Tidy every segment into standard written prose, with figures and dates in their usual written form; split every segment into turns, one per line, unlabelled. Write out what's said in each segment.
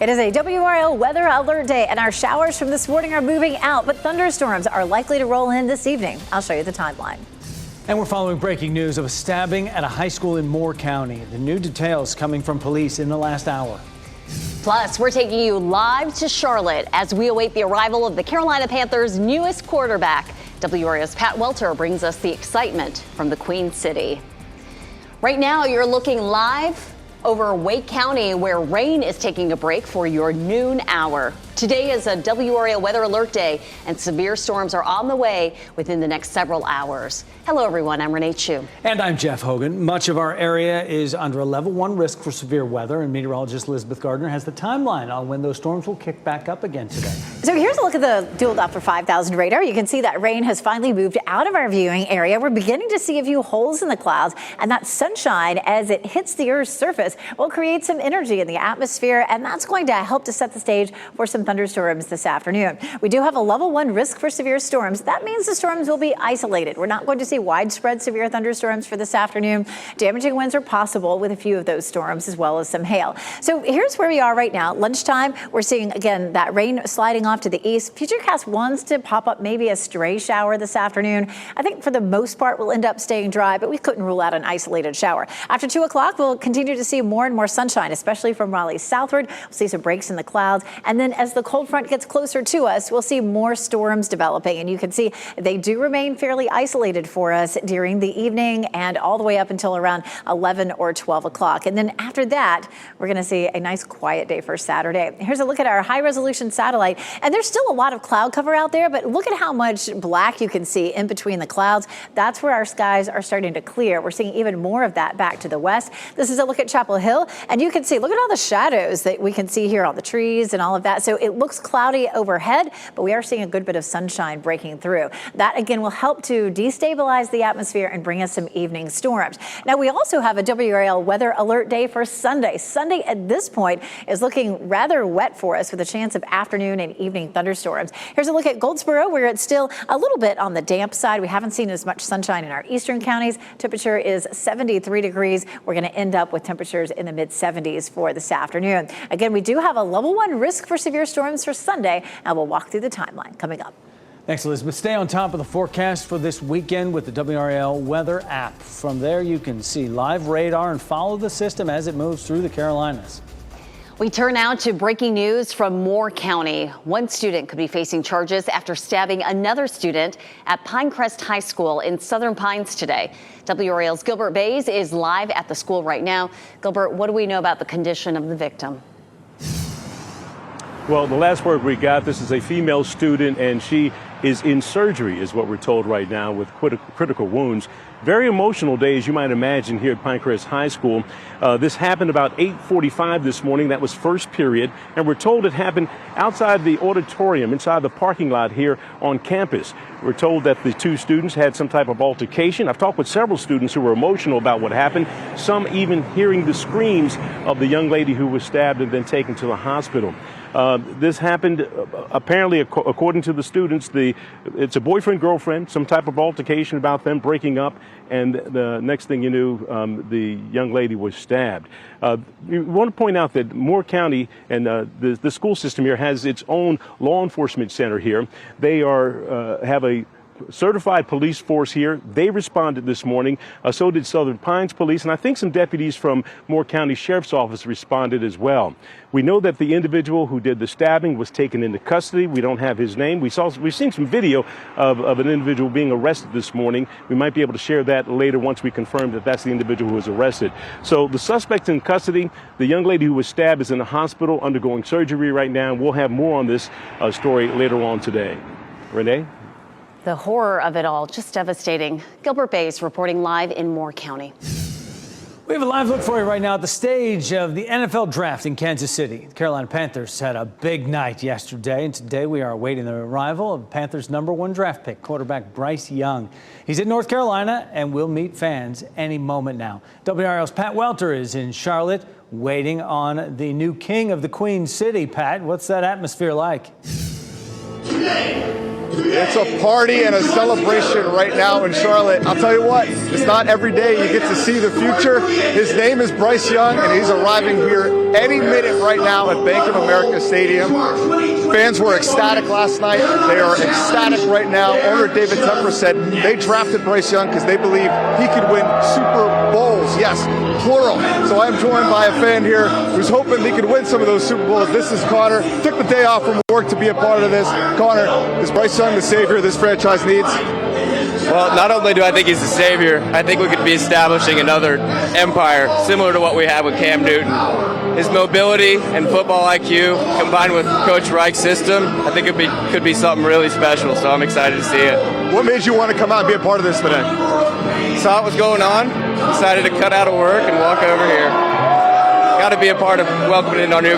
It is a WRAL weather alert day, and our showers from this morning are moving out, but thunderstorms are likely to roll in this evening. I'll show you the timeline.
And we're following breaking news of a stabbing at a high school in Moore County. The new details coming from police in the last hour.
Plus, we're taking you live to Charlotte as we await the arrival of the Carolina Panthers' newest quarterback. WRAL's Pat Welter brings us the excitement from the Queen City. Right now, you're looking live over Wake County, where rain is taking a break for your noon hour. Today is a WRAL weather alert day, and severe storms are on the way within the next several hours. Hello, everyone. I'm Renee Chu.
And I'm Jeff Hogan. Much of our area is under a level 1 risk for severe weather, and meteorologist Elizabeth Gardner has the timeline on when those storms will kick back up again today.
So here's a look at the Dual Doppler 5000 radar. You can see that rain has finally moved out of our viewing area. We're beginning to see a few holes in the clouds, and that sunshine, as it hits the Earth's surface, will create some energy in the atmosphere, and that's going to help to set the stage for some thunderstorms this afternoon. We do have a level 1 risk for severe storms. That means the storms will be isolated. We're not going to see widespread severe thunderstorms for this afternoon. Damaging winds are possible with a few of those storms, as well as some hail. So here's where we are right now. Lunchtime, we're seeing, again, that rain sliding off to the east. Futurecast wants to pop up maybe a stray shower this afternoon. I think for the most part, we'll end up staying dry, but we couldn't rule out an isolated shower. After 2 o'clock, we'll continue to see more and more sunshine, especially from Raleigh southward. We'll see some breaks in the clouds. And then as the cold front gets closer to us, we'll see more storms developing. And you can see they do remain fairly isolated for us during the evening and all the way up until around 11 or 12 o'clock. And then after that, we're going to see a nice quiet day for Saturday. Here's a look at our high resolution satellite. And there's still a lot of cloud cover out there, but look at how much black you can see in between the clouds. That's where our skies are starting to clear. We're seeing even more of that back to the west. This is a look at Chapel Hill. And you can see, look at all the shadows that we can see here on the trees and all of that. So it looks cloudy overhead, but we are seeing a good bit of sunshine breaking through. That, again, will help to destabilize the atmosphere and bring us some evening storms. Now, we also have a WRAL weather alert day for Sunday. Sunday at this point is looking rather wet for us with a chance of afternoon and evening thunderstorms. Here's a look at Goldsboro, where it's still a little bit on the damp side. We haven't seen as much sunshine in our eastern counties. Temperature is 73 degrees. We're going to end up with temperatures in the mid-70s for this afternoon. Again, we do have a level 1 risk for severe storms for Sunday, and we'll walk through the timeline coming up.
Thanks, Elizabeth. Stay on top of the forecast for this weekend with the WRAL weather app. From there, you can see live radar and follow the system as it moves through the Carolinas.
We turn now to breaking news from Moore County. One student could be facing charges after stabbing another student at Pinecrest High School in Southern Pines today. WRAL's Gilbert Bays is live at the school right now. Gilbert, what do we know about the condition of the victim?
Well, the last word we got, this is a female student, and she is in surgery, is what we're told right now, with critical wounds. Very emotional day, as you might imagine, here at Pinecrest High School. This happened about 8:45 this morning. That was first period. And we're told it happened outside the auditorium, inside the parking lot here on campus. We're told that the two students had some type of altercation. I've talked with several students who were emotional about what happened, some even hearing the screams of the young lady who was stabbed and then taken to the hospital. This happened, apparently, according to the students, it's a boyfriend-girlfriend, some type of altercation about them breaking up, and the next thing you knew, the young lady was stabbed. We want to point out that Moore County and the school system here has its own law enforcement center here. They have a certified police force here. They responded this morning. So did Southern Pines Police, and I think some deputies from Moore County Sheriff's Office responded as well. We know that the individual who did the stabbing was taken into custody. We don't have his name. We've seen some video of an individual being arrested this morning. We might be able to share that later once we confirm that that's the individual who was arrested. So the suspect's in custody. The young lady who was stabbed is in the hospital undergoing surgery right now. We'll have more on this story later on today. Renee?
The horror of it all, just devastating. Gilbert Bays reporting live in Moore County.
We have a live look for you right now at the stage of the NFL draft in Kansas City. The Carolina Panthers had a big night yesterday, and today we are awaiting the arrival of Panthers' #1 draft pick, quarterback Bryce Young. He's in North Carolina and will meet fans any moment now. WRAL's Pat Welter is in Charlotte waiting on the new king of the Queen City. Pat, what's that atmosphere like?
Today, It's a party and a celebration right now in Charlotte. I'll tell you what, it's not every day you get to see the future. His name is Bryce Young, and he's arriving here any minute right now at Bank of America Stadium. Fans were ecstatic last night. They are ecstatic right now. Owner David Tepper said they drafted Bryce Young because they believe he could win Super Bowls. Yes, plural. So I'm joined by a fan here who's hoping he could win some of those Super Bowls. This is Connor. Took the day off from work to be a part of this. Connor, is Bryce Young the savior this franchise needs?
Well, not only do I think he's the savior, I think we could be establishing another empire similar to what we have with Cam Newton. His mobility and football IQ combined with Coach Reich's system, I think it could be something really special, so I'm excited to see it.
What made you want to come out and be a part of this today?
Saw what was going on, decided to cut out of work and walk over here. Got to be a part of welcoming our new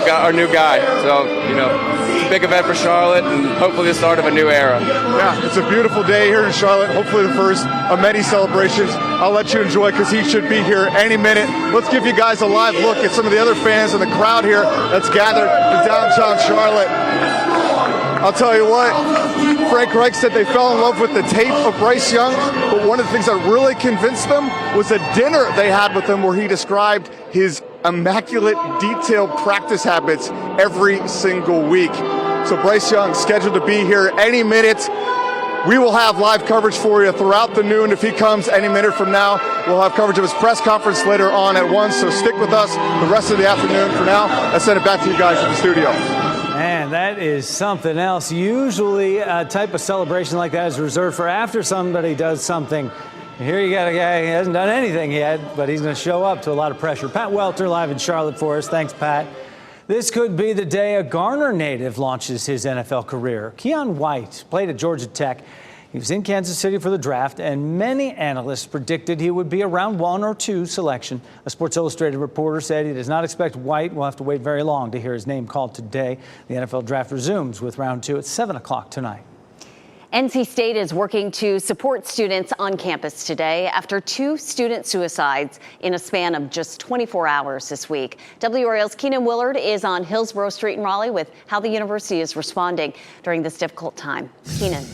guy. So, it's a big event for Charlotte and hopefully the start of a new era.
Yeah, it's a beautiful day here in Charlotte. Hopefully the first of many celebrations. I'll let you enjoy because he should be here any minute. Let's give you guys a live look at some of the other fans in the crowd here that's gathered in downtown Charlotte. I'll tell you what, Frank Reich said they fell in love with the tape of Bryce Young, but one of the things that really convinced them was a dinner they had with him where he described his immaculate, detailed practice habits every single week. So Bryce Young scheduled to be here any minute. We will have live coverage for you throughout the noon. If he comes any minute from now, we'll have coverage of his press conference later on at 1. So stick with us the rest of the afternoon. For now, let's send it back to you guys at the studio.
Man, that is something else. Usually a type of celebration like that is reserved for after somebody does something. Here you got a guy who hasn't done anything yet, but he's going to show up to a lot of pressure. Pat Welter live in Charlotte for us. Thanks, Pat. This could be the day a Garner native launches his NFL career. Keon White played at Georgia Tech. He was in Kansas City for the draft, and many analysts predicted he would be a round 1 or 2 selection. A Sports Illustrated reporter said he does not expect White will have to wait very long to hear his name called today. The NFL draft resumes with round 2 at 7 o'clock tonight.
NC State is working to support students on campus today after 2 student suicides in a span of just 24 hours this week. WRAL's Keenan Willard is on Hillsborough Street in Raleigh with how the university is responding during this difficult time. Keenan.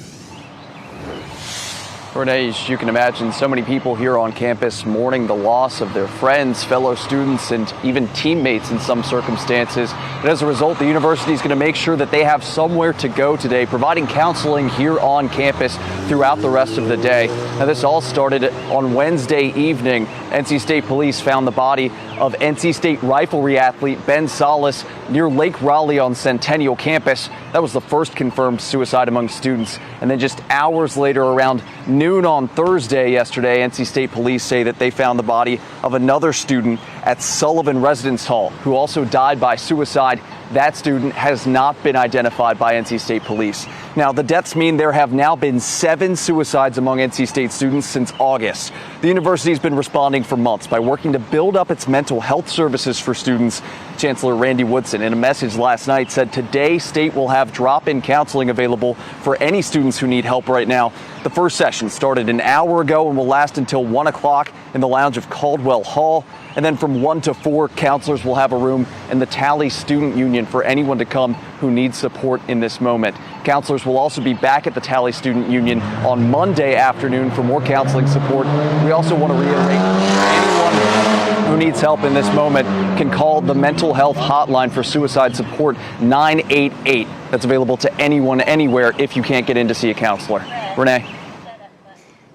Renee, as you can imagine, so many people here on campus mourning the loss of their friends, fellow students, and even teammates in some circumstances. But as a result, the university is going to make sure that they have somewhere to go today, providing counseling here on campus throughout the rest of the day. Now, this all started on Wednesday evening. NC State police found the body of NC State riflery athlete Ben Salas near Lake Raleigh on Centennial campus. That was the first confirmed suicide among students. And then just hours later, around noon on Thursday yesterday, NC State police say that they found the body of another student at Sullivan Residence Hall who also died by suicide. That student has not been identified by NC State police. Now, the deaths mean there have now been 7 suicides among NC State students since August. The university has been responding for months by working to build up its mental health services for students. Chancellor Randy Woodson, in a message last night, said today State will have drop-in counseling available for any students who need help right now. The first session started an hour ago and will last until 1 o'clock in the lounge of Caldwell Hall. And then from 1 to 4, counselors will have a room in the Tally Student Union for anyone to come who needs support in this moment. Counselors will also be back at the Tally Student Union on Monday afternoon for more counseling support. We also want to reiterate, anyone who needs help in this moment can call the mental health hotline for suicide support, 988. That's available to anyone, anywhere, if you can't get in to see a counselor. Renee.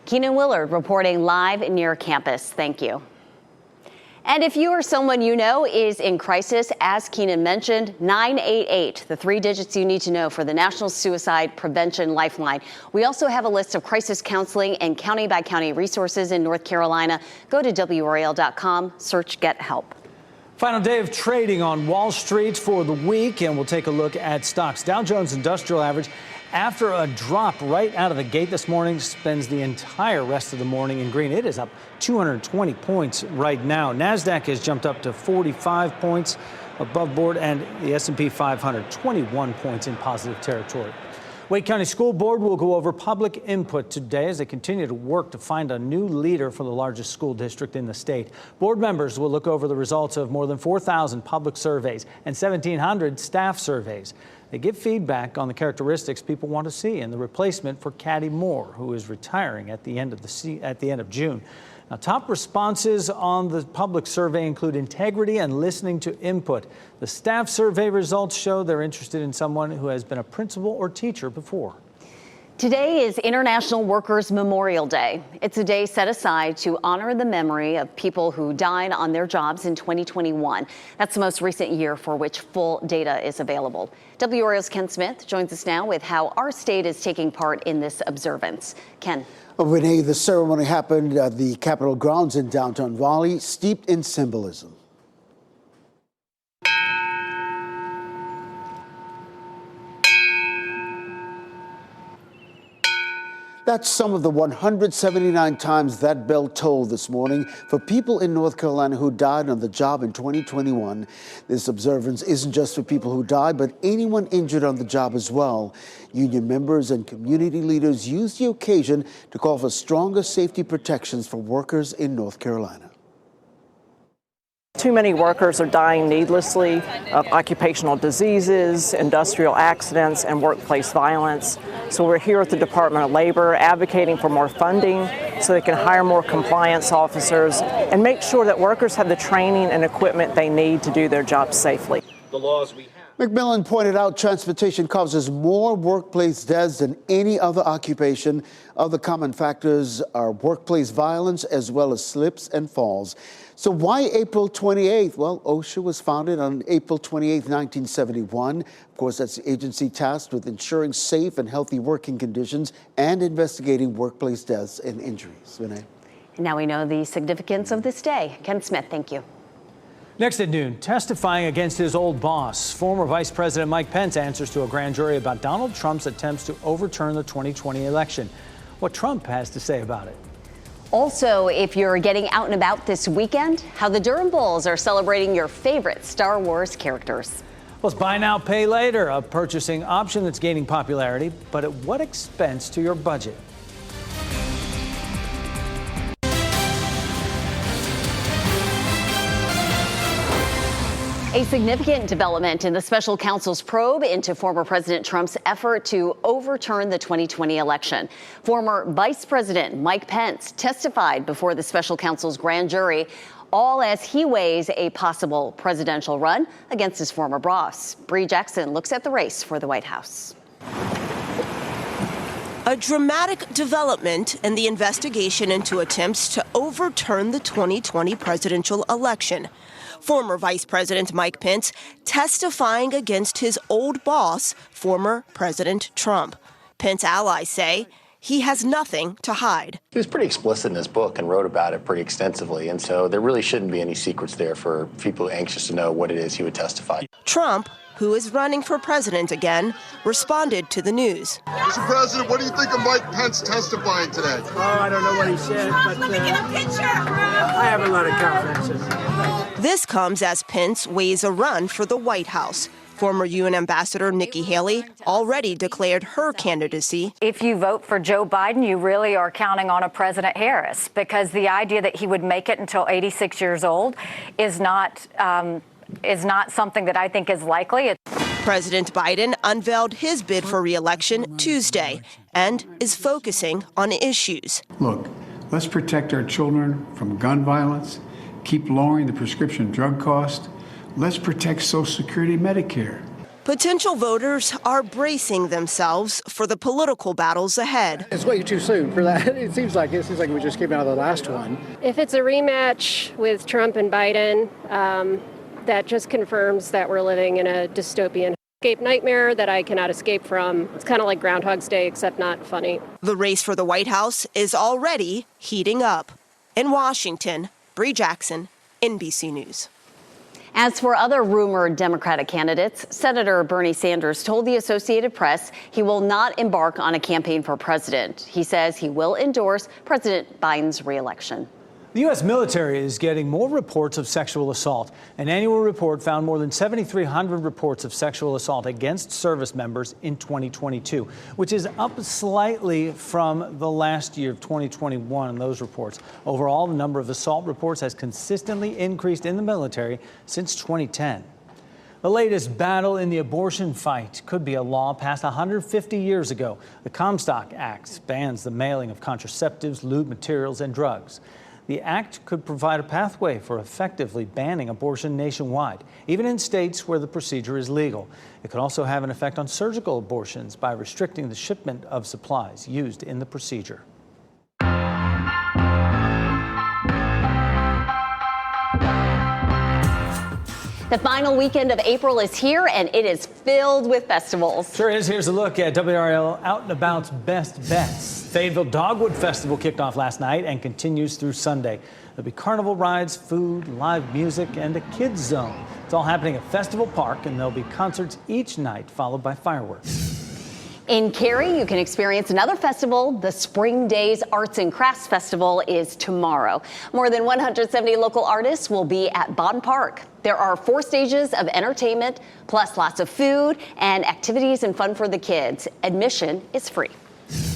Keenan Willard reporting live near campus. Thank you. And if you or someone you know is in crisis, as Keenan mentioned, 988, the 3 digits you need to know for the National Suicide Prevention Lifeline. We also have a list of crisis counseling and county-by-county resources in North Carolina. Go to WRAL.com, search Get Help.
Final day of trading on Wall Street for the week, and we'll take a look at stocks. Dow Jones Industrial Average, after a drop right out of the gate this morning, spends the entire rest of the morning in green. It is up 220 points right now. NASDAQ has jumped up to 45 points above board, and the S&P 500, 21 points in positive territory. Wake County School Board will go over public input today as they continue to work to find a new leader for the largest school district in the state. Board members will look over the results of more than 4,000 public surveys and 1,700 staff surveys. They give feedback on the characteristics people want to see in the replacement for Caddy Moore, who is retiring at the end of June. Now, top responses on the public survey include integrity and listening to input. The staff survey results show they're interested in someone who has been a principal or teacher before.
Today is International Workers' Memorial Day. It's a day set aside to honor the memory of people who died on their jobs in 2021. That's the most recent year for which full data is available. WRAL's Ken Smith joins us now with how our state is taking part in this observance. Ken.
Renee, the ceremony happened at the Capitol grounds in downtown Raleigh, steeped in symbolism. That's some of the 179 times that bell tolled this morning for people in North Carolina who died on the job in 2021. This observance isn't just for people who died, but anyone injured on the job as well. Union members and community leaders used the occasion to call for stronger safety protections for workers in North Carolina.
Too many workers are dying needlessly of occupational diseases, industrial accidents, and workplace violence. So we're here at the Department of Labor advocating for more funding so they can hire more compliance officers and make sure that workers have the training and equipment they need to do their jobs safely.
The laws we have. McMillan pointed out transportation causes more workplace deaths than any other occupation. Other common factors are workplace violence as well as slips and falls. So why April 28th? Well, OSHA was founded on April 28th, 1971. Of course, that's the agency tasked with ensuring safe and healthy working conditions and investigating workplace deaths and injuries. Renee.
Now we know the significance of this day. Ken Smith, thank you.
Next at noon, testifying against his old boss, former Vice President Mike Pence answers to a grand jury about Donald Trump's attempts to overturn the 2020 election. What Trump has to say about it.
Also, if you're getting out and about this weekend, how the Durham Bulls are celebrating your favorite Star Wars characters.
Well, it's buy now, pay later, a purchasing option that's gaining popularity, but at what expense to your budget?
A significant development in the special counsel's probe into former President Trump's effort to overturn the 2020 election. Former Vice President Mike Pence testified before the special counsel's grand jury, all as he weighs a possible presidential run against his former boss. Bree Jackson looks at the race for the White House.
A dramatic development in the investigation into attempts to overturn the 2020 presidential election. Former Vice President Mike Pence testifying against his old boss, former President Trump. Pence allies say he has nothing to hide.
He was pretty explicit in his book and wrote about it pretty extensively, and so there really shouldn't be any secrets there for people anxious to know what it is he would testify.
Trump, who is running for president again, responded to the news.
Mr. President, what do you think of Mike Pence testifying today?
Oh, I don't know what he said, but I have a lot of confidence in him.
This comes as Pence weighs a run for the White House. Former UN Ambassador Nikki Haley already declared her candidacy.
If you vote for Joe Biden, you really are counting on a President Harris, because the idea that he would make it until 86 years old is not something that I think is likely.
President Biden unveiled his bid for re-election Tuesday and is focusing on issues.
Look, let's protect our children from gun violence, keep lowering the prescription drug cost. Let's protect Social Security and Medicare.
Potential voters are bracing themselves for the political battles ahead.
It's way too soon for that. It seems like we just came out of the last one.
If it's a rematch with Trump and Biden, that just confirms that we're living in a dystopian escape nightmare that I cannot escape from. It's kind of like Groundhog's Day, except not funny.
The race for the White House is already heating up. In Washington, Bree Jackson, NBC News.
As for other rumored Democratic candidates, Senator Bernie Sanders told the Associated Press he will not embark on a campaign for president. He says he will endorse President Biden's reelection.
The U.S. military is getting more reports of sexual assault. An annual report found more than 7,300 reports of sexual assault against service members in 2022, which is up slightly from the last year of 2021 in those reports. Overall, the number of assault reports has consistently increased in the military since 2010. The latest battle in the abortion fight could be a law passed 150 years ago. The Comstock Act bans the mailing of contraceptives, lube materials, and drugs. The act could provide a pathway for effectively banning abortion nationwide, even in states where the procedure is legal. It could also have an effect on surgical abortions by restricting the shipment of supplies used in the procedure.
The final weekend of April is here, and it is filled with festivals.
Sure is. Here's a look at WRAL Out and About's best bets. Fayetteville Dogwood Festival kicked off last night and continues through Sunday. There'll be carnival rides, food, live music, and a kids zone. It's all happening at Festival Park, and there'll be concerts each night, followed by fireworks.
In Cary, you can experience another festival. The Spring Days Arts and Crafts Festival is tomorrow. More than 170 local artists will be at Bond Park. There are 4 stages of entertainment, plus lots of food and activities and fun for the kids. Admission is free.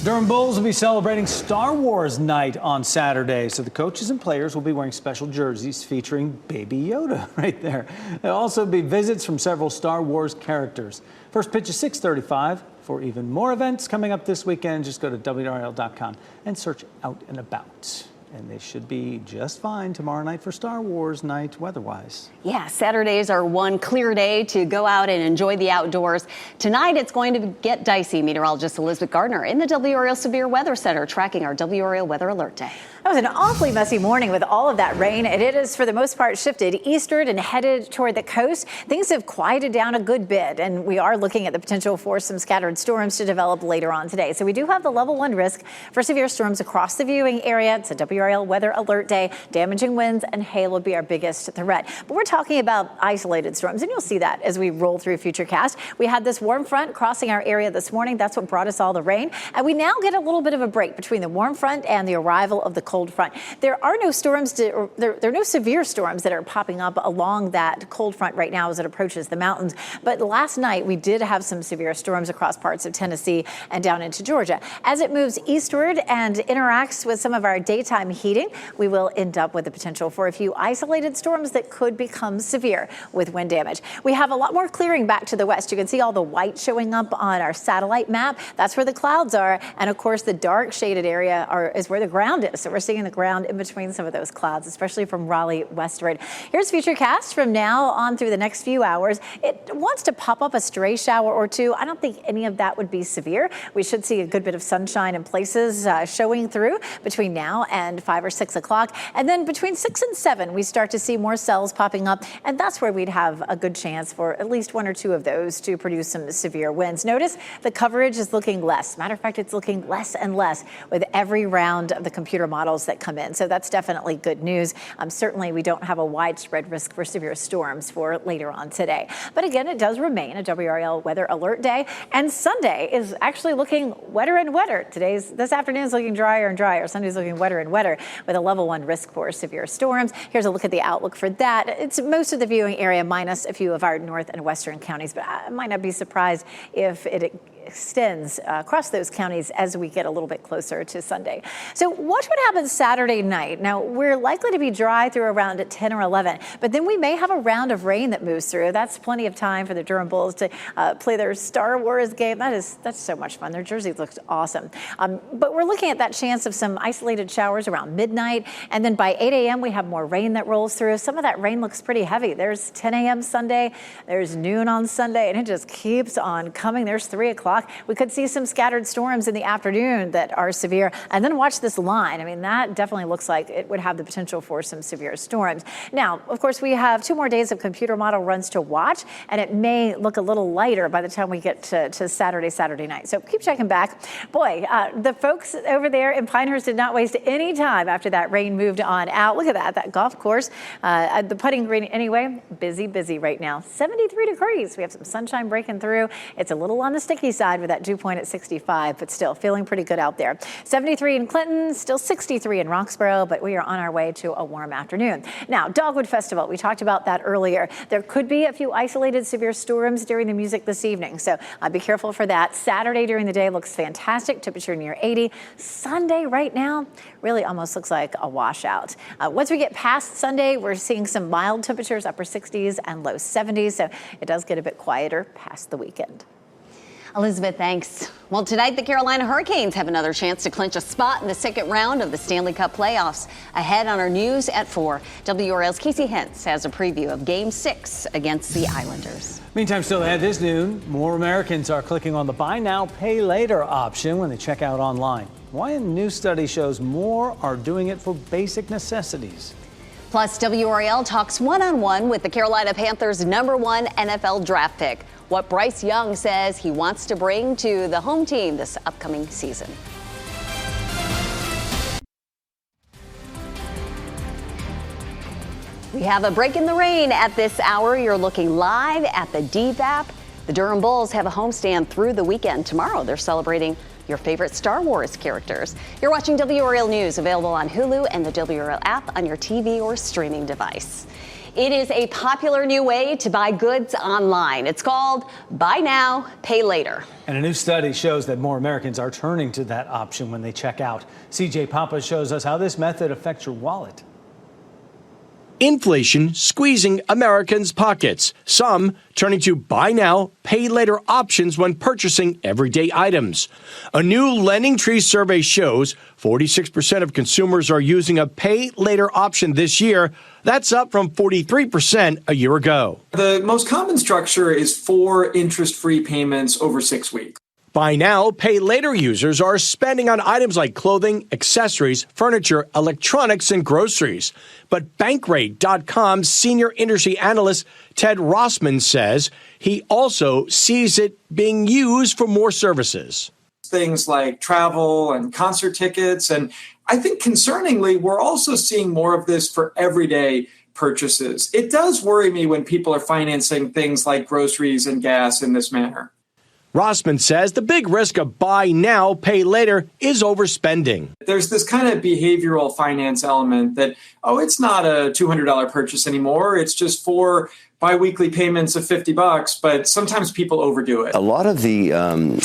Durham Bulls will be celebrating Star Wars night on Saturday, so the coaches and players will be wearing special jerseys featuring Baby Yoda right there. There'll also be visits from several Star Wars characters. First pitch is 6:35. For even more events coming up this weekend, just go to WRAL.com and search Out and About. And they should be just fine tomorrow night for Star Wars night weather-wise.
Yeah, Saturdays are one clear day to go out and enjoy the outdoors. Tonight, it's going to get dicey. Meteorologist Elizabeth Gardner in the WRAL Severe Weather Center tracking our WRAL Weather Alert Day.
That was an awfully messy morning with all of that rain, and it is for the most part shifted eastward and headed toward the coast. Things have quieted down a good bit, and we are looking at the potential for some scattered storms to develop later on today. So we do have the level 1 risk for severe storms across the viewing area. It's a WRAL Weather Alert Day. Damaging winds and hail will be our biggest threat. But we're talking about isolated storms, and you'll see that as we roll through Futurecast. We had this warm front crossing our area this morning. That's what brought us all the rain, and we now get a little bit of a break between the warm front and the arrival of the cold front. There are no storms, there are no severe storms that are popping up along that cold front right now as it approaches the mountains. But last night we did have some severe storms across parts of Tennessee and down into Georgia. As it moves eastward and interacts with some of our daytime heating, we will end up with the potential for a few isolated storms that could become severe with wind damage. We have a lot more clearing back to the west. You can see all the white showing up on our satellite map. That's where the clouds are. And of course, the dark shaded area is where the ground is. So we're seeing the ground in between some of those clouds, especially from Raleigh westward. Here's Futurecast from now on through the next few hours. It wants to pop up a stray shower or two. I don't think any of that would be severe. We should see a good bit of sunshine in places showing through between now and 5 or 6 o'clock. And then between 6 and 7, we start to see more cells popping up. And that's where we'd have a good chance for at least 1 or 2 of those to produce some severe winds. Notice the coverage is looking less. Matter of fact, it's looking less and less with every round of the computer models that come in. So that's definitely good news. Certainly, we don't have a widespread risk for severe storms for later on today. But again, it does remain a WRAL Weather Alert Day. And Sunday is actually looking wetter and wetter. This afternoon is looking drier and drier. Sunday's looking wetter and wetter with a level 1 risk for severe storms. Here's a look at the outlook for that. It's most of the viewing area minus a few of our north and western counties. But I might not be surprised if it extends across those counties as we get a little bit closer to Sunday. So watch what happens Saturday night. Now, we're likely to be dry through around 10 or 11, but then we may have a round of rain that moves through. That's plenty of time for the Durham Bulls to play their Star Wars game. That's so much fun. Their jersey looks awesome. But we're looking at that chance of some isolated showers around midnight, and then by 8 a.m. we have more rain that rolls through. Some of that rain looks pretty heavy. There's 10 a.m. Sunday, there's noon on Sunday, and it just keeps on coming. There's 3 o'clock. We could see some scattered storms in the afternoon that are severe. And then watch this line. I mean, that definitely looks like it would have the potential for some severe storms. Now, of course, we have 2 more days of computer model runs to watch, and it may look a little lighter by the time we get to Saturday night. So keep checking back. Boy, the folks over there in Pinehurst did not waste any time after that rain moved on out. Look at that golf course, the putting green anyway, busy right now. 73 degrees. We have some sunshine breaking through. It's a little on the sticky side. side with that dew point at 65, but still feeling pretty good out there. 73 in Clinton, still 63 in Roxborough, but we are on our way to a warm afternoon. Now, Dogwood Festival, we talked about that earlier. There could be a few isolated severe storms during the music this evening, so be careful for that. Saturday during the day looks fantastic, temperature near 80. Sunday right now really almost looks like a washout. Once we get past Sunday, we're seeing some mild temperatures, upper 60s and low 70s, so it does get a bit quieter past the weekend.
Elizabeth, thanks. Well, tonight the Carolina Hurricanes have another chance to clinch a spot in the second round of the Stanley Cup playoffs. Ahead on our news at 4, WRAL's Casey Hentz has a preview of Game 6 against the Islanders.
Meantime, still ahead this noon, more Americans are clicking on the buy now, pay later option when they check out online. Why a new study shows more are doing it for basic necessities.
Plus, WRAL talks one-on-one with the Carolina Panthers' #1 NFL draft pick. What Bryce Young says he wants to bring to the home team this upcoming season. We have a break in the rain at this hour. You're looking live at the DVAP. The Durham Bulls have a homestand through the weekend. Tomorrow, they're celebrating your favorite Star Wars characters. You're watching WRAL News, available on Hulu and the WRAL app on your TV or streaming device. It is a popular new way to buy goods online. It's called Buy Now, Pay Later.
And a new study shows that more Americans are turning to that option when they check out. CJ Papa shows us how this method affects your wallet.
Inflation squeezing Americans' pockets, some turning to buy now, pay later options when purchasing everyday items. A new LendingTree survey shows 46% of consumers are using a pay later option this year. That's up from 43% a year ago.
The most common structure is 4 interest-free payments over 6 weeks.
Buy now, pay later users are spending on items like clothing, accessories, furniture, electronics, and groceries. But Bankrate.com's senior industry analyst Ted Rossman says he also sees it being used for more services.
Things like travel and concert tickets. And I think concerningly, we're also seeing more of this for everyday purchases. It does worry me when people are financing things like groceries and gas in this manner.
Rossman says the big risk of buy now, pay later is overspending.
There's this kind of behavioral finance element that, it's not a $200 purchase anymore. It's just 4 biweekly payments of $50, but sometimes people overdo it.
A lot of the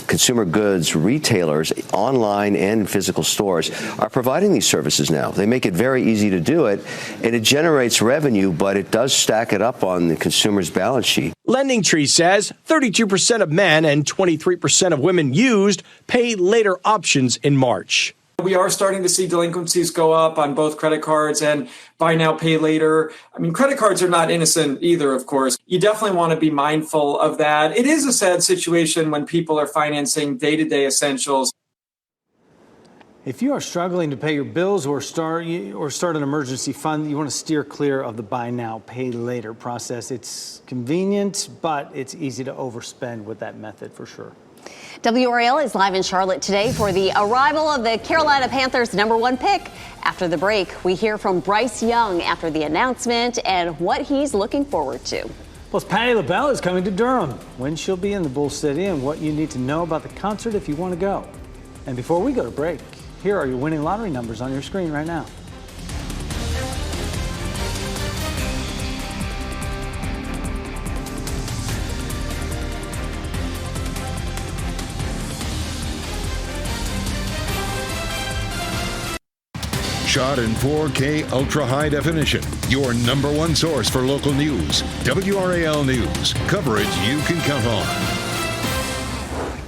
consumer goods retailers, online and in physical stores, are providing these services now. They make it very easy to do it, and it generates revenue, but it does stack it up on the consumer's balance sheet.
LendingTree says 32% of men and 23% of women used pay later options in March.
We are starting to see delinquencies go up on both credit cards and buy now, pay later. I mean, credit cards are not innocent either, of course. You definitely want to be mindful of that. It is a sad situation when people are financing day-to-day essentials.
If you are struggling to pay your bills or start an emergency fund, you want to steer clear of the buy now, pay later process. It's convenient, but it's easy to overspend with that method for sure.
WRAL is live in Charlotte today for the arrival of the Carolina Panthers' #1 pick. After the break, we hear from Bryce Young after the announcement and what he's looking forward to.
Plus, Patti LaBelle is coming to Durham, when she'll be in the Bull City, and what you need to know about the concert if you want to go. And before we go to break, here are your winning lottery numbers on your screen right now.
Shot in 4K ultra high definition. Your #1 source for local news. WRAL News. Coverage you can count on.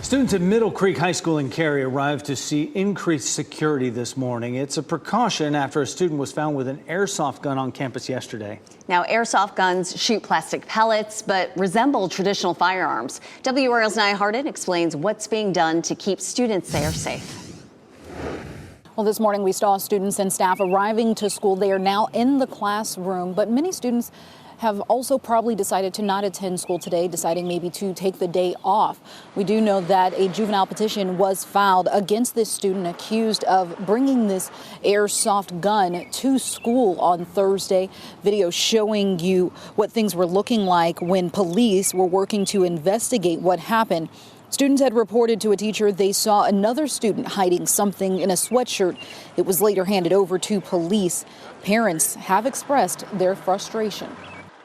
Students at Middle Creek High School in Cary arrived to see increased security this morning. It's a precaution after a student was found with an airsoft gun on campus yesterday.
Now, airsoft guns shoot plastic pellets but resemble traditional firearms. WRAL's Nia Hardin explains what's being done to keep students there safe.
Well, this morning we saw students and staff arriving to school. They are now in the classroom, but many students have also probably decided to not attend school today, deciding maybe to take the day off. We do know that a juvenile petition was filed against this student accused of bringing this airsoft gun to school on Thursday. Video showing you what things were looking like when police were working to investigate what happened. Students had reported to a teacher they saw another student hiding something in a sweatshirt. It was later handed over to police. Parents have expressed their frustration.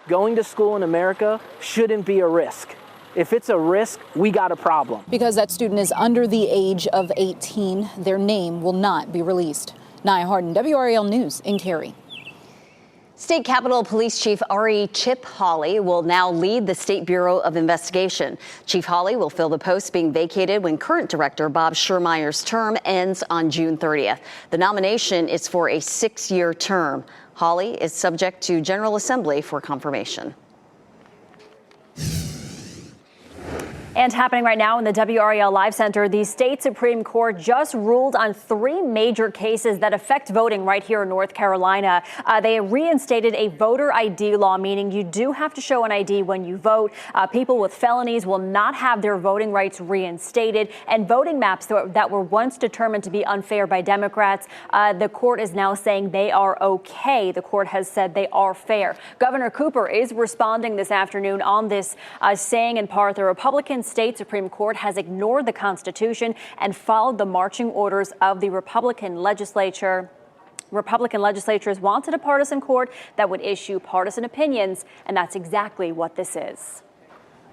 Going to school in America shouldn't be a risk. If it's a risk, we got a problem.
Because that student is under the age of 18, their name will not be released. Nia Harden, WRAL News in Cary.
State Capitol Police Chief Ari Chip Hawley will now lead the State Bureau of Investigation. Chief Hawley will fill the post being vacated when current director Bob Schurmeyer's term ends on June 30th. The nomination is for a 6-year term. Hawley is subject to General Assembly for confirmation.
And happening right now in the WRAL Live Center, the state Supreme Court just ruled on 3 major cases that affect voting right here in North Carolina. They reinstated a voter ID law, meaning you do have to show an ID when you vote. People with felonies will not have their voting rights reinstated. And voting maps that were once determined to be unfair by Democrats, the court is now saying they are okay. The court has said they are fair. Governor Cooper is responding this afternoon on this, saying in part the Republican state Supreme Court has ignored the Constitution and followed the marching orders of the Republican legislature. Republican legislatures wanted a partisan court that would issue partisan opinions, and that's exactly what this is.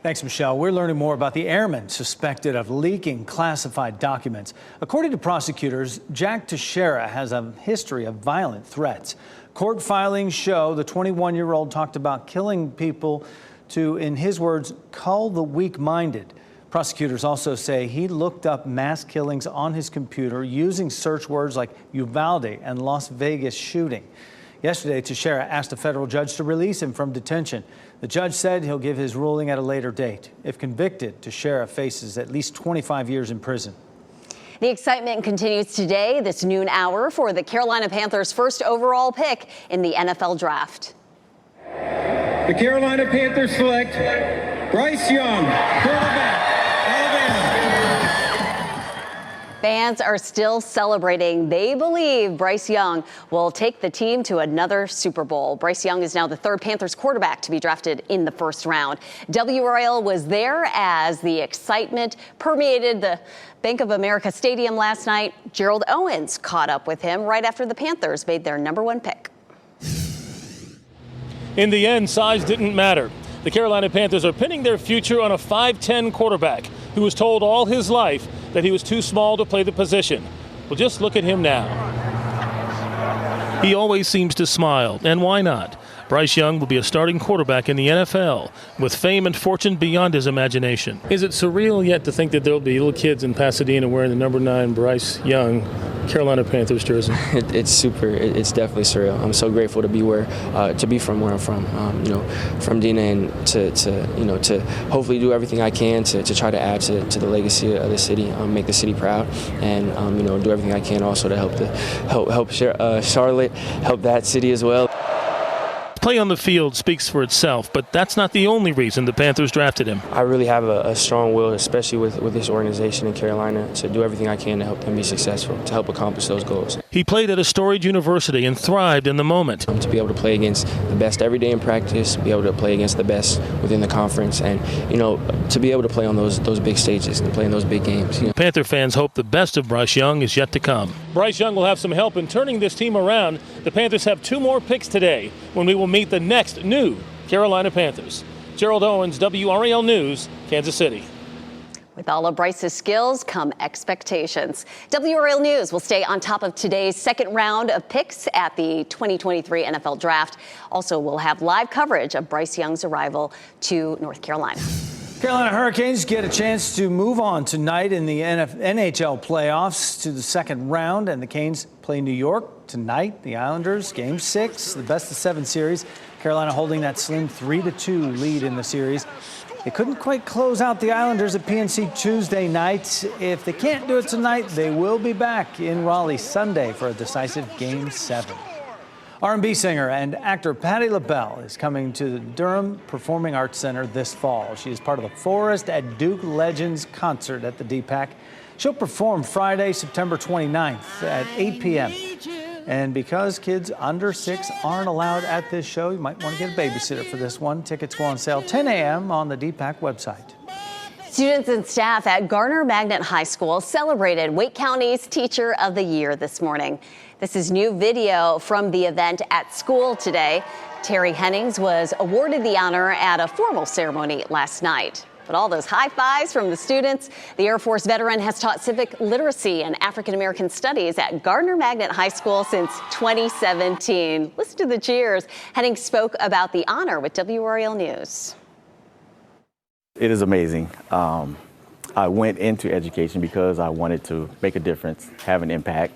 Thanks, Michelle. We're learning more about the airman suspected of leaking classified documents. According to prosecutors, Jack Teixeira has a history of violent threats. Court filings show the 21-year-old talked about killing people to, in his words, cull the weak-minded. Prosecutors also say he looked up mass killings on his computer using search words like Uvalde and Las Vegas shooting. Yesterday, Teixeira asked a federal judge to release him from detention. The judge said he'll give his ruling at a later date. If convicted, Teixeira faces at least 25 years in prison.
The excitement continues today, this noon hour, for the Carolina Panthers' first overall pick in the NFL Draft.
The Carolina Panthers select Bryce Young, quarterback, Alabama.
Fans are still celebrating. They believe Bryce Young will take the team to another Super Bowl. Bryce Young is now the 3rd Panthers quarterback to be drafted in the 1st round. WRAL was there as the excitement permeated the Bank of America Stadium last night. Gerald Owens caught up with him right after the Panthers made their #1 pick.
In the end, size didn't matter. The Carolina Panthers are pinning their future on a 5'10" quarterback who was told all his life that he was too small to play the position. Well, just look at him now. He always seems to smile, and why not? Bryce Young will be a starting quarterback in the NFL with fame and fortune beyond his imagination. Is it surreal yet to think that there'll be little kids in Pasadena wearing the number 9 Bryce Young Carolina Panthers jersey?
It's super. It's definitely surreal. I'm so grateful to be from where I'm from. From Dina, and to hopefully do everything I can to try to add to the legacy of the city, make the city proud, and do everything I can also to help Charlotte, help that city as well.
Play on the field speaks for itself, but that's not the only reason the Panthers drafted him.
I really have a strong will, especially with this organization in Carolina, to do everything I can to help them be successful, to help accomplish those goals.
He played at a storied university and thrived in the moment.
To be able to play against the best every day in practice, be able to play against the best within the conference, and to be able to play on those big stages and play in those big games.
Panther fans hope the best of Bryce Young is yet to come. Bryce Young will have some help in turning this team around. The Panthers have 2 more picks today when we will meet the next new Carolina Panthers. Gerald Owens, WRAL News, Kansas City.
With all of Bryce's skills come expectations. WRAL News will stay on top of today's 2nd round of picks at the 2023 NFL Draft. Also, we'll have live coverage of Bryce Young's arrival to North Carolina.
Carolina Hurricanes get a chance to move on tonight in the NHL playoffs to the 2nd round, and the Canes play New York tonight. The Islanders, Game 6, the best-of-7 series. Carolina holding that slim 3-2 lead in the series. They couldn't quite close out the Islanders at PNC Tuesday night. If they can't do it tonight, they will be back in Raleigh Sunday for a decisive Game 7. R&B singer and actor Patti LaBelle is coming to the Durham Performing Arts Center this fall. She is part of the Forest at Duke Legends concert at the DPAC. She'll perform Friday, September 29th at 8 p.m. And because kids under 6 aren't allowed at this show, you might want to get a babysitter for this one. Tickets go on sale 10 a.m. on the DPAC website.
Students and staff at Garner Magnet High School celebrated Wake County's Teacher of the Year this morning. This is new video from the event at school today. Terry Hennings was awarded the honor at a formal ceremony last night. But all those high fives from the students. The Air Force veteran has taught civic literacy and African American studies at Gardner Magnet High School since 2017. Listen to the cheers. Hennings spoke about the honor with WRAL News.
It is amazing. I went into education because I wanted to make a difference, have an impact,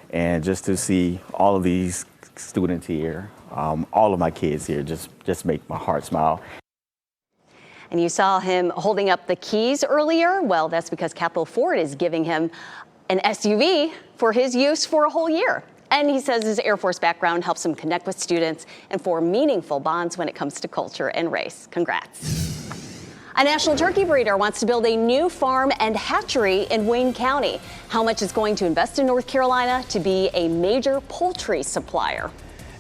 and just to see all of these students here, all of my kids here, just make my heart smile.
And you saw him holding up the keys earlier. Well, that's because Capital Ford is giving him an SUV for his use for a whole year. And he says his Air Force background helps him connect with students and form meaningful bonds when it comes to culture and race. Congrats. A national turkey breeder wants to build a new farm and hatchery in Wayne County. How much is going to invest in North Carolina to be a major poultry supplier?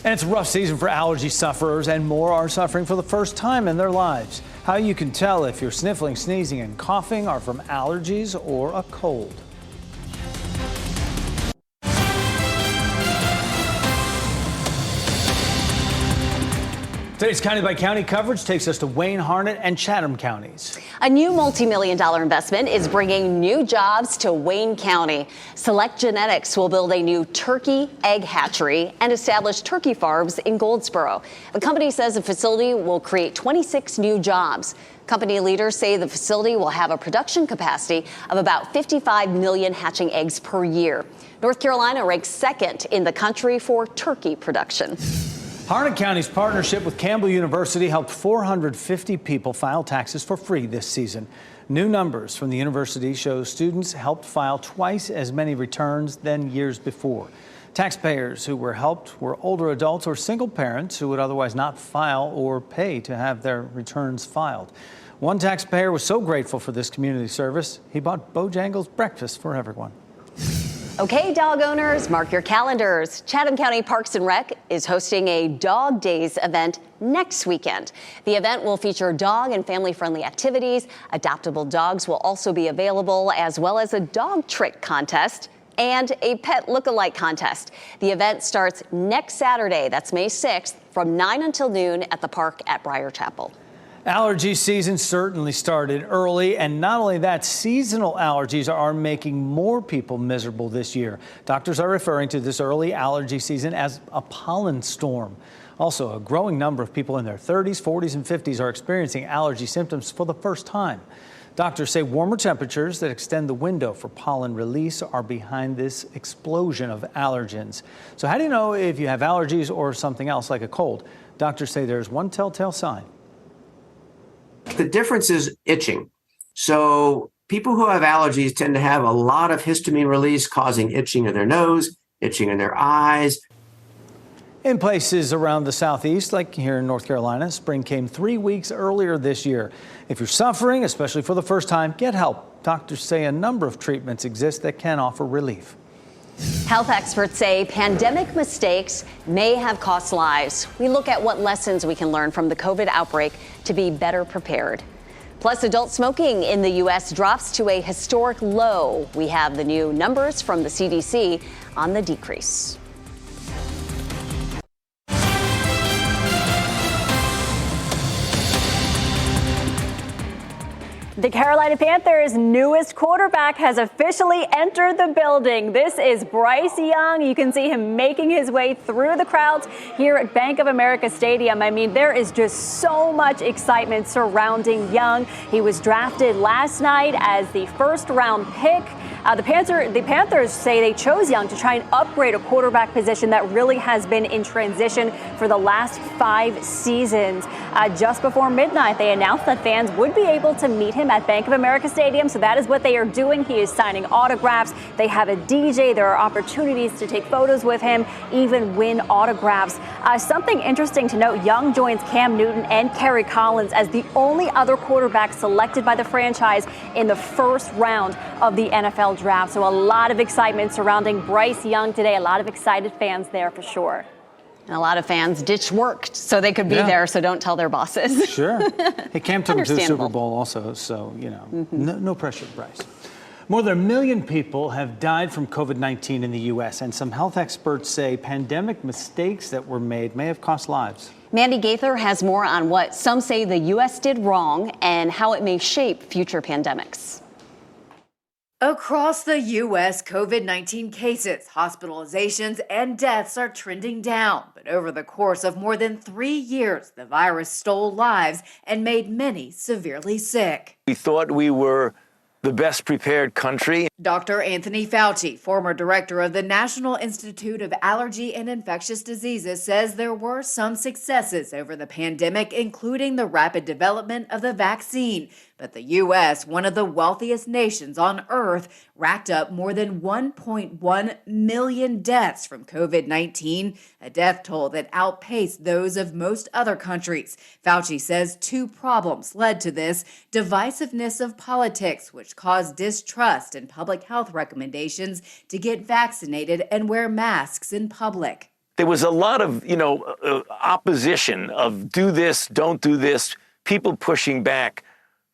And it's a rough season for allergy sufferers, and more are suffering for the first time in their lives. How you can tell if your sniffling, sneezing, and coughing are from allergies or a cold. Today's County by County coverage takes us to Wayne, Harnett, and Chatham counties.
A new multi-million-dollar investment is bringing new jobs to Wayne County. Select Genetics will build a new turkey egg hatchery and establish turkey farms in Goldsboro. The company says the facility will create 26 new jobs. Company leaders say the facility will have a production capacity of about 55 million hatching eggs per year. North Carolina ranks second in the country for turkey production.
Harnett County's partnership with Campbell University helped 450 people file taxes for free this season. New numbers from the university show students helped file twice as many returns than years before. Taxpayers who were helped were older adults or single parents who would otherwise not file or pay to have their returns filed. One taxpayer was so grateful for this community service, he bought Bojangles breakfast for everyone.
Okay, dog owners, mark your calendars. Chatham County Parks and Rec is hosting a Dog Days event next weekend. The event will feature dog and family-friendly activities. Adoptable dogs will also be available, as well as a dog trick contest and a pet look-alike contest. The event starts next Saturday, that's May 6th, from 9 until noon at the park at Briar Chapel.
Allergy season certainly started early, and not only that, seasonal allergies are making more people miserable this year. Doctors are referring to this early allergy season as a pollen storm. Also, a growing number of people in their 30s, 40s, and 50s are experiencing allergy symptoms for the first time. Doctors say warmer temperatures that extend the window for pollen release are behind this explosion of allergens. So how do you know if you have allergies or something else like a cold? Doctors say there's one telltale sign.
The difference is itching. So people who have allergies tend to have a lot of histamine release causing itching in their nose, itching in their eyes.
In places around the southeast, like here in North Carolina, spring came 3 weeks earlier this year. If you're suffering, especially for the first time, get help. Doctors say a number of treatments exist that can offer relief.
Health experts say pandemic mistakes may have cost lives. We look at what lessons we can learn from the COVID outbreak to be better prepared. Plus, adult smoking in the U.S. drops to a historic low. We have the new numbers from the CDC on the decrease.
The Carolina Panthers' newest quarterback has officially entered the building. This is Bryce Young. You can see him making his way through the crowds here at Bank of America Stadium. I mean, there is just so much excitement surrounding Young. He was drafted last night as the first-round pick. The Panthers say they chose Young to try and upgrade a quarterback position that really has been in transition for the last 5 seasons. Just before midnight, they announced that fans would be able to meet him at Bank of America Stadium. So that is what they are doing. He is signing autographs. They have a DJ. There are opportunities to take photos with him, even win autographs. Something interesting to note, Young joins Cam Newton and Kerry Collins as the only other quarterback selected by the franchise in the first round of the NFL draft. So a lot of excitement surrounding Bryce Young today. A lot of excited fans there for sure.
And a lot of fans ditched work so they could be there, so don't tell their bosses.
Sure. Hey, Cam took him to the Super
Understandable.
Bowl also, so, no pressure, Bryce. More than 1 million people have died from COVID-19 in the U.S., and some health experts say pandemic mistakes that were made may have cost lives.
Mandy Gaither has more on what some say the U.S. did wrong and how it may shape future pandemics.
Across the U.S., COVID-19 cases, hospitalizations, and deaths are trending down. But over the course of more than 3 years, the virus stole lives and made many severely sick.
We thought we were the best prepared country.
Dr. Anthony Fauci, former director of the National Institute of Allergy and Infectious Diseases, says there were some successes over the pandemic, including the rapid development of the vaccine. But the U.S., one of the wealthiest nations on earth, racked up more than 1.1 million deaths from COVID-19, a death toll that outpaced those of most other countries. Fauci says 2 problems led to this: divisiveness of politics, which caused distrust in public health recommendations to get vaccinated and wear masks in public.
There was a lot of, opposition of do this, don't do this, people pushing back.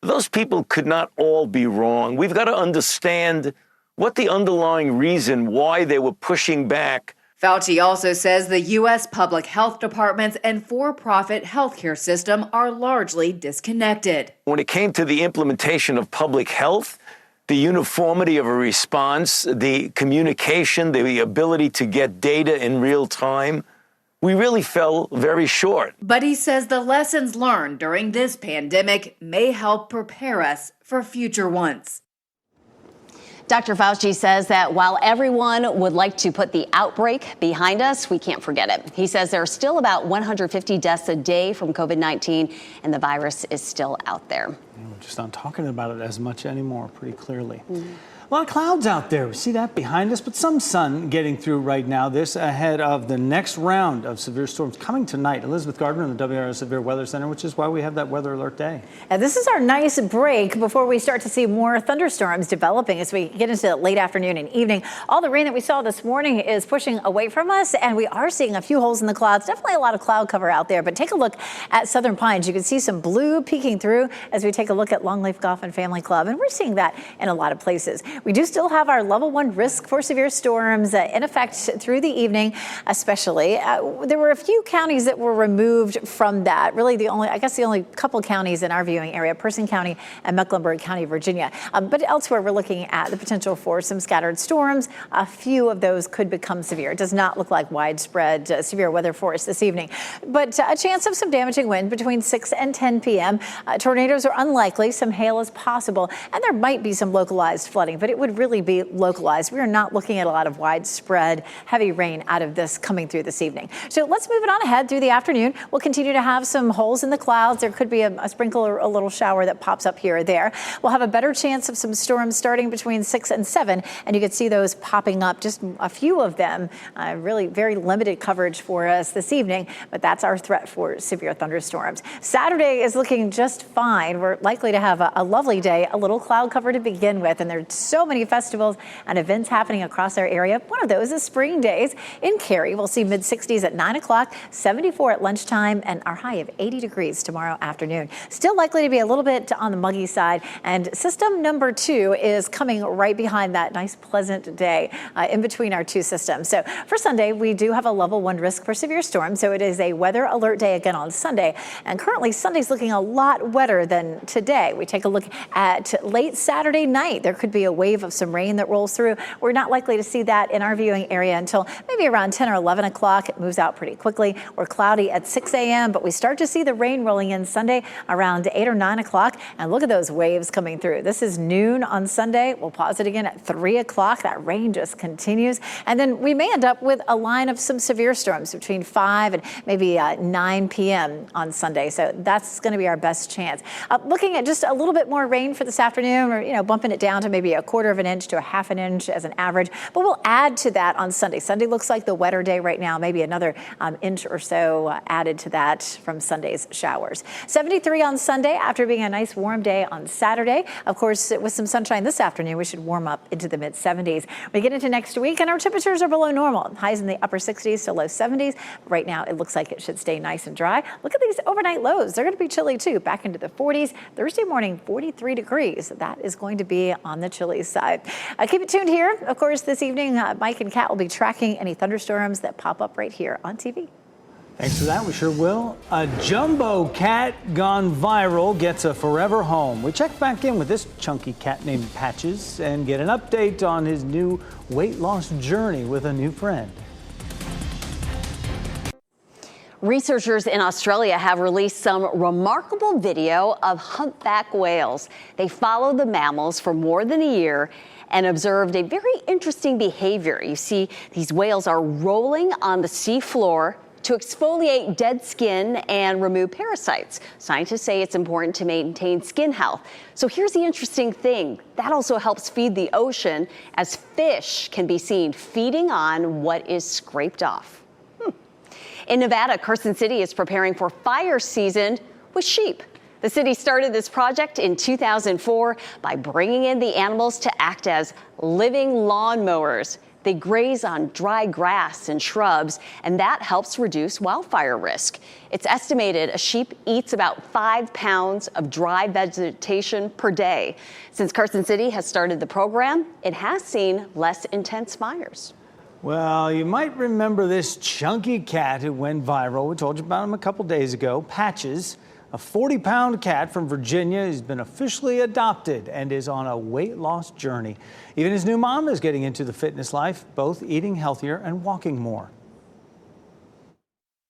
Those people could not all be wrong. We've got to understand what the underlying reason why they were pushing back.
Fauci also says the U.S. public health departments and for-profit healthcare system are largely disconnected.
When it came to the implementation of public health, the uniformity of a response, the communication, the ability to get data in real time, we really fell very short.
But he says the lessons learned during this pandemic may help prepare us for future ones.
Dr. Fauci says that while everyone would like to put the outbreak behind us, we can't forget it. He says there are still about 150 deaths a day from COVID-19, and the virus is still out there.
We're just not talking about it as much anymore, pretty clearly. A lot of clouds out there. We see that behind us, but some sun getting through right now. This ahead of the next round of severe storms coming tonight. Elizabeth Gardner in the WRAL Severe Weather Center, which is why we have that weather alert day.
And this is our nice break before we start to see more thunderstorms developing as we get into the late afternoon and evening. All the rain that we saw this morning is pushing away from us, and we are seeing a few holes in the clouds. Definitely a lot of cloud cover out there, but take a look at Southern Pines. You can see some blue peeking through as we take a look at Longleaf Golf and Family Club, and we're seeing that in a lot of places. We do still have our level 1 risk for severe storms in effect through the evening, especially. There were a few counties that were removed from that. Really the only couple counties in our viewing area, Person County and Mecklenburg County, Virginia. But elsewhere, we're looking at the potential for some scattered storms. A few of those could become severe. It does not look like widespread severe weather for us this evening, but a chance of some damaging wind between 6 and 10 p.m. Tornadoes are unlikely. Some hail is possible, and there might be some localized flooding, but it would really be localized. We are not looking at a lot of widespread heavy rain out of this coming through this evening. So let's move it on ahead through the afternoon. We'll continue to have some holes in the clouds. There could be a sprinkle or a little shower that pops up here or there. We'll have a better chance of some storms starting between 6 and 7, and you can see those popping up, just a few of them. Really very limited coverage for us this evening, but that's our threat for severe thunderstorms. Saturday is looking just fine. We're likely to have a lovely day, a little cloud cover to begin with, and there's so many festivals and events happening across our area. One of those is Spring Days in Cary. We'll see mid-60s at 9 o'clock, 74 at lunchtime, and our high of 80 degrees tomorrow afternoon. Still likely to be a little bit on the muggy side, and system number 2 is coming right behind that nice pleasant day in between our 2 systems. So for Sunday, we do have a level 1 risk for severe storms, so it is a weather alert day again on Sunday, and currently Sunday's looking a lot wetter than today. We take a look at late Saturday night. There could be a wave of some rain that rolls through. We're not likely to see that in our viewing area until maybe around 10 or 11 o'clock. It moves out pretty quickly. We're cloudy at 6 a.m., but we start to see the rain rolling in Sunday around 8 or 9 o'clock. And look at those waves coming through. This is noon on Sunday. We'll pause it again at 3 o'clock. That rain just continues. And then we may end up with a line of some severe storms between 5 and maybe 9 p.m. on Sunday. So that's going to be our best chance. Looking at just a little bit more rain for this afternoon, or, bumping it down to maybe a quarter 1/4 of an inch to a 1/2 an inch as an average, but we'll add to that on Sunday. Sunday looks like the wetter day right now, maybe another inch or so added to that from Sunday's showers. 73 on Sunday after being a nice warm day on Saturday. Of course, with some sunshine this afternoon, we should warm up into the mid-70s. We get into next week and our temperatures are below normal. Highs in the upper 60s to low 70s. Right now, it looks like it should stay nice and dry. Look at these overnight lows. They're going to be chilly too, back into the 40s. Thursday morning, 43 degrees. That is going to be on the chilly side. Keep it tuned here. Of course, this evening, Mike and Kat will be tracking any thunderstorms that pop up right here on TV.
Thanks for that. We sure will. A jumbo cat gone viral gets a forever home. We check back in with this chunky cat named Patches and get an update on his new weight loss journey with a new friend.
Researchers in Australia have released some remarkable video of humpback whales. They followed the mammals for more than a year and observed a very interesting behavior. You see, these whales are rolling on the sea floor to exfoliate dead skin and remove parasites. Scientists say it's important to maintain skin health. So here's the interesting thing. That also helps feed the ocean, as fish can be seen feeding on what is scraped off. In Nevada, Carson City is preparing for fire season with sheep. The city started this project in 2004 by bringing in the animals to act as living lawnmowers. They graze on dry grass and shrubs, and that helps reduce wildfire risk. It's estimated a sheep eats about 5 pounds of dry vegetation per day. Since Carson City has started the program, it has seen less intense fires.
Well, you might remember this chunky cat who went viral. We told you about him a couple days ago. Patches, a 40-pound cat from Virginia, has been officially adopted and is on a weight loss journey. Even his new mom is getting into the fitness life, both eating healthier and walking more.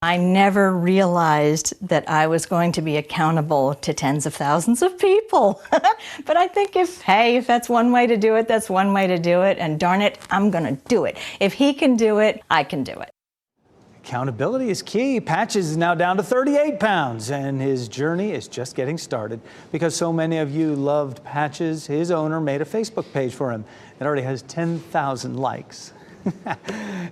I never realized that I was going to be accountable to tens of thousands of people. But I think if that's one way to do it, that's one way to do it. And darn it, I'm going to do it. If he can do it, I can do it.
Accountability is key. Patches is now down to 38 pounds, and his journey is just getting started. Because so many of you loved Patches, his owner made a Facebook page for him. It already has 10,000 likes.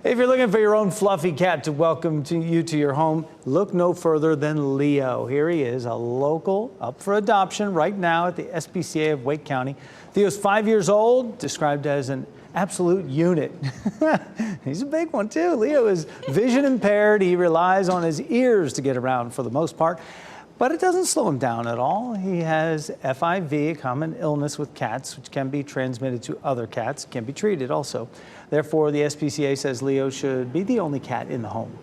If you're looking for your own fluffy cat to welcome you to your home, look no further than Leo. Here he is, a local up for adoption right now at the SPCA of Wake County. Theo's 5 years old, described as an absolute unit. He's a big one too. Leo is vision impaired. He relies on his ears to get around for the most part. But it doesn't slow him down at all. He has FIV, a common illness with cats, which can be transmitted to other cats, can be treated also. Therefore, the SPCA says Leo should be the only cat in the home.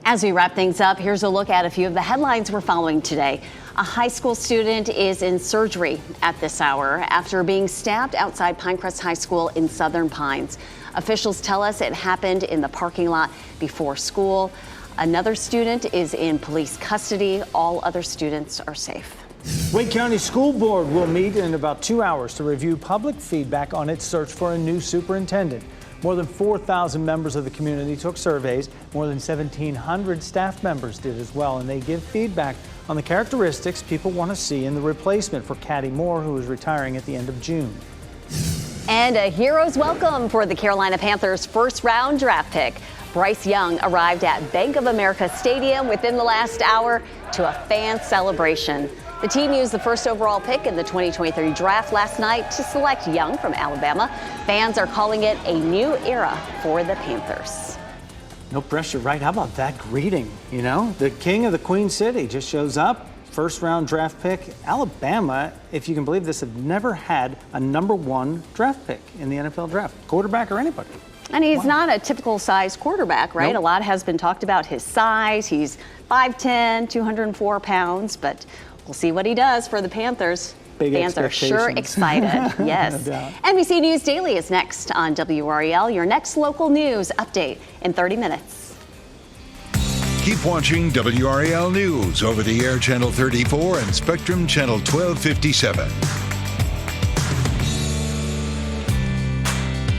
As we wrap things up, here's a look at a few of the headlines we're following today. A high school student is in surgery at this hour after being stabbed outside Pinecrest High School in Southern Pines. Officials tell us it happened in the parking lot before school. Another student is in police custody. All other students are safe.
Wake County School Board will meet in about 2 hours to review public feedback on its search for a new superintendent. More than 4,000 members of the community took surveys. More than 1,700 staff members did as well, and they give feedback on the characteristics people want to see in the replacement for Caddy Moore, who is retiring at the end of June.
And a hero's welcome for the Carolina Panthers' first-round draft pick. Bryce Young arrived at Bank of America Stadium within the last hour to a fan celebration. The team used the first overall pick in the 2023 draft last night to select Young from Alabama. Fans are calling it a new era for the Panthers.
No pressure, right? How about that greeting? You know, the king of the Queen City just shows up. First round draft pick. Alabama, if you can believe this, have never had a #1 draft pick in the NFL draft, quarterback or anybody.
And he's not a typical size quarterback, right?
Nope.
A lot has been talked about his size. He's 5'10", 204 pounds, but we'll see what he does for the Panthers.
Big
Fans are sure excited. Yes.
No doubt.
NBC News Daily is next on WRAL, your next local news update in 30 minutes.
Keep watching WRAL News over the air Channel 34 and Spectrum Channel 1257.